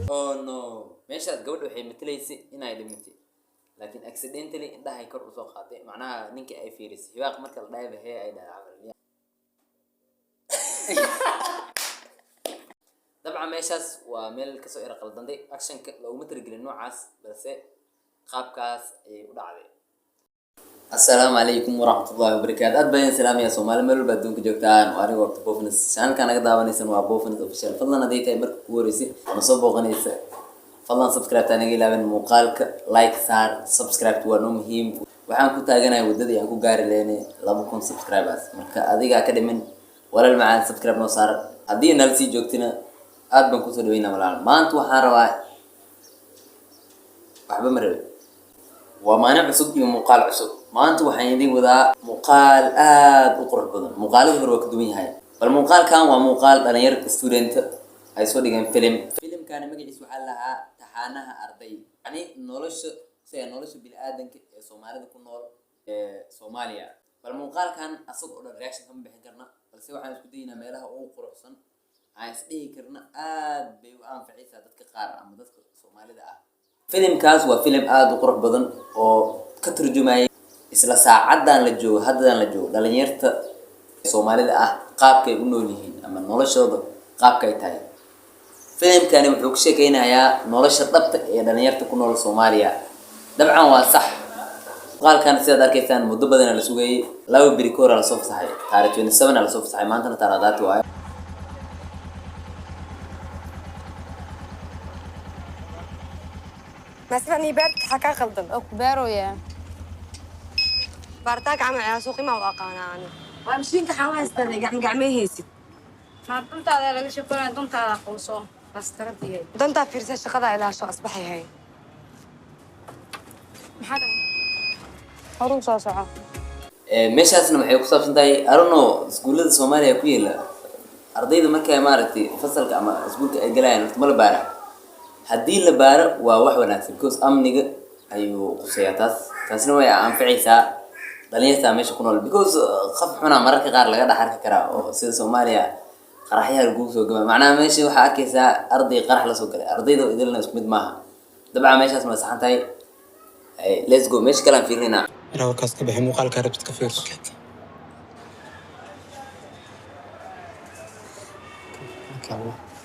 Oh no meeshaad gabadha waxay matalaysay inay dhimatay laakiin accidentally indhahay kor u soo qaaday macnaha ninka ay fiirisay hibaaq marka la dhaayba hee ay dhaacay dabcan meeshaas waa meel kasoo ira qaldanday actionka looguma talagelin noocaas balse qaabkaas ayay u dhacday السلام عليكم ورحمة الله وبركاته أتبين سلام يا سومالي ملول بدون كجوكتان وأنا وقت بوفنس شان كان أقدر أونيسن وبوفنس أوفيشال فضلا نديك مرك كوريسي مصوب وغنيس فضلا سبسكرايب تاني لابن مقالك لايك صار سبسكرايب توانو مهم وحان كنت أجانا يوددي أنكو قاري ليني لابوكم سبسكرايبرز مركا أديك أكادي من ولا المعان سبسكرايب نو صار أدي نالسي جوكتنا أدبن كنتو دوينا ملان ما أنتو حاروا وحبا مربي ومانع عصب iyo muuqaal cusub maanta waxaan idin wadaa muuqaal aad u qurux badan muuqaalada hore waa ka duwan yahay bal muuqaalkan waa muuqaal dhalinyar student ay soo dhigeen filimkan magaciisa waxaa lahaa taxanaha arday yani nolosha bini'aadanka ee Soomaalida ku nool ee Soomaaliya bal muuqaalkan asag oo dhan reaction kama bixin karna balse waxaan isku daynaa meelaha ugu quruxsan aan is dhigi karna aad bay u anfacaysaa dadka qaar ama dadka Soomaalida ah filimkaas waa filim aad u qurux badan oo ka turjumaya isla saacadan la joogo haddan la joogo dhalinyarta Soomaalida ah qaabkay u nool yihiin ama noloshooda qaabkay tahay filimkani wuxuu ka sheekaynayaa nolosha dhabta ee dhalinyarta ku nool Soomaaliya dabcan waa sax qaalkan sidaad arkaysaan muddo badan la sugayay laba biri koor la soo fasaxay taariikh 27 la soo fasaxay maanta taariikhdaati waa مثلا يبارك حكا خلدن أكبر ويا بارتاك عم على سوقي ما وقانا أنا وامشين كحواس تاني قعمي هيسي ما دمت على ليش يكون دمت على قوسه بس تربيه دمت في رسالة شقة إلى شو أصبحي هاي محدا هروس ساعة meeshaasna waxay ku saabsan tahay arno iskuulada Soomaaliya ku yeela ardayda markay maaragtay fasalka ama iskuulka ay galayaan ma la baara haddii la baaro waa wax wanaagsan because amniga ayuu quseeyaa taasna way anfacaysaa dhalinyarta meesha ku nool because qaf xuna mararka qaar laga dhaxarki karaa oo sida Soomaaliya qaraxyaha lagu soo gama macnaha meesha waxa arkaysaa arday qarax la soo galay ardayda idilna isku mid maaha dabcan meeshaas ma saxan tahay let's go meesha kala fiirina أنا وركاس كبحي مقال كاربت كفير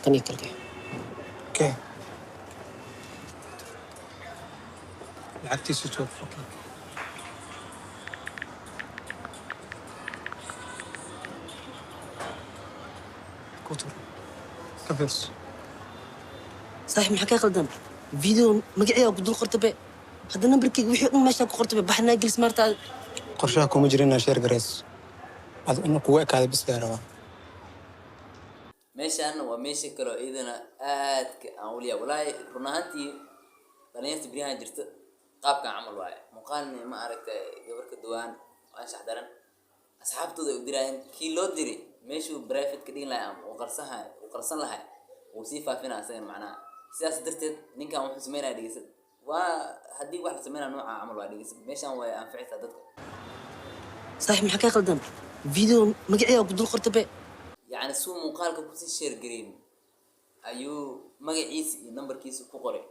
تاني كركي اوكي لعبتي سوتوب كوتر كفيرس صحيح محكي خلدن فيديو مقعي وقدر قرطبه هذا نمبركي وحي ماشي قرطبه بحنا جلس مرتا قرشاكم مجرينا شير جريس هذا انه قواك هذا بس داروا meeshaan waa meesha kale oo idana aad ka awliya walaahi runaantii dhalinyarta birihan jirta qaabka camal waaye muuqaalni ma aragtay gabarka duwaan aan shaxdaran asxaabtooda u dirayeen kii loo diri meeshuu private ka dhigin lahaa oo qarsan lahaa oo si faafina asagan macnaha sidaas darteed ninkan wuxuu sameynaa dhigaysan waa haddii wax la sameynaa nooca camal waa dhigaysan meeshaan way anfacaysaa dadka صحيح محكي خلدن فيديو مقعي وقدر قرطبه يعني سو مقالك كوسي شير جرين أيو مجلس نمبر كيس كقري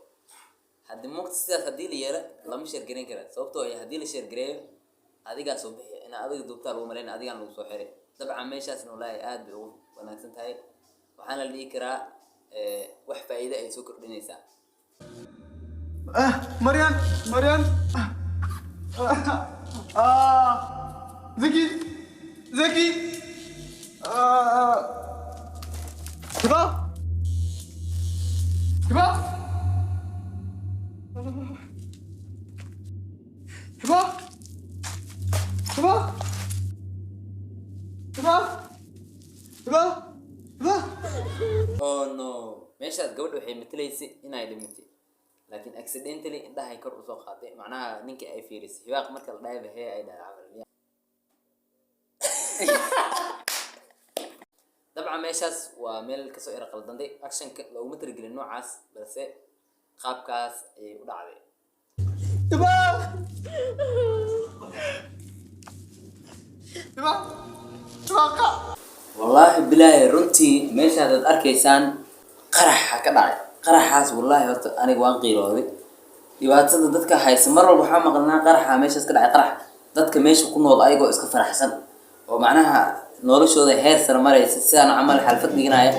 هذا موقت سير هدي لي يلا لما شير جرين كذا صوبته هي هدي لي شير جرين هذه قاعد صوبه أنا هذا الدكتور ومرين هذه قاعد نوصل حري طبعا ما يشاس إنه لا يعاد وأنا كنت هاي وحنا اللي يكرا وحفة إذا أي سكر بنيسا مريان زكي هبة oh no meeshaas gabadha waxay matalaysay inay dhimatay laakiin accidentally indhahay kor u soo qaaday macnaha ninka ay fiirisay hibaaq marka la dhaayba hee ay dhaacay dabcan meeshaas waa meel kasoo ira qaldanday actionka looguma talagelin noocaas balse qaabkaas ayay u dhacday والله بالله runtii meesha dad arkaysaan qaraxa ka dhacay qaraxaas wallahi horta aniga waan qiirooday dhibaatada dadka haysa mar walba waxaa maqalnaa qaraxa meeshaas ka dhacay qarax dadka meesha ku nool ayagoo iska faraxsan oo macnaha noloshooda heer sare maraysa sidaan camal xalfad dhiganaya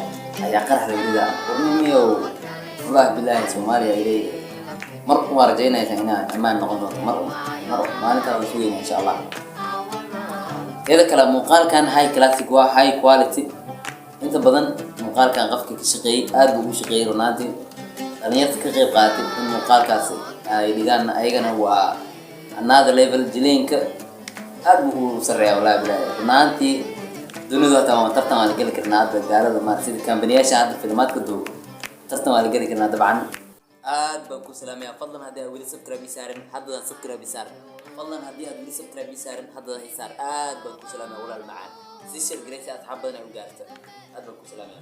ayaa qarax la ridaa warnimiyow wallahi billahi Soomaaliya ilay mar uma rajaynaysa inaan ammaan noqon doonto mar maalinta la sugayna insha Allah هذا كلام مقال كان هاي كلاسيك وهاي كواليتي انت بدن مقال كان قفك كشقي اد بو شقي رونالدو انا يتكغيب قاتل المقال كاس هاي ديغان ايغنا وا another level جلينك اد بو سريا ولا بلا رونالدو دونو تمام ترتم على قال كرنا قالوا ما سيد كامبانياش هذا فيلمات كدو ترتم على قال كرنا طبعا اد بكو سلام يا فضلا هذا ولي سبسكرايب يسارن حد سبسكرايب يسارن والله هدي هذا لسه سبسكرايب يسارن حد يسار بنكو سلامة ولا المعان سيشر جريسي أصحابنا وقالت بنكو سلامة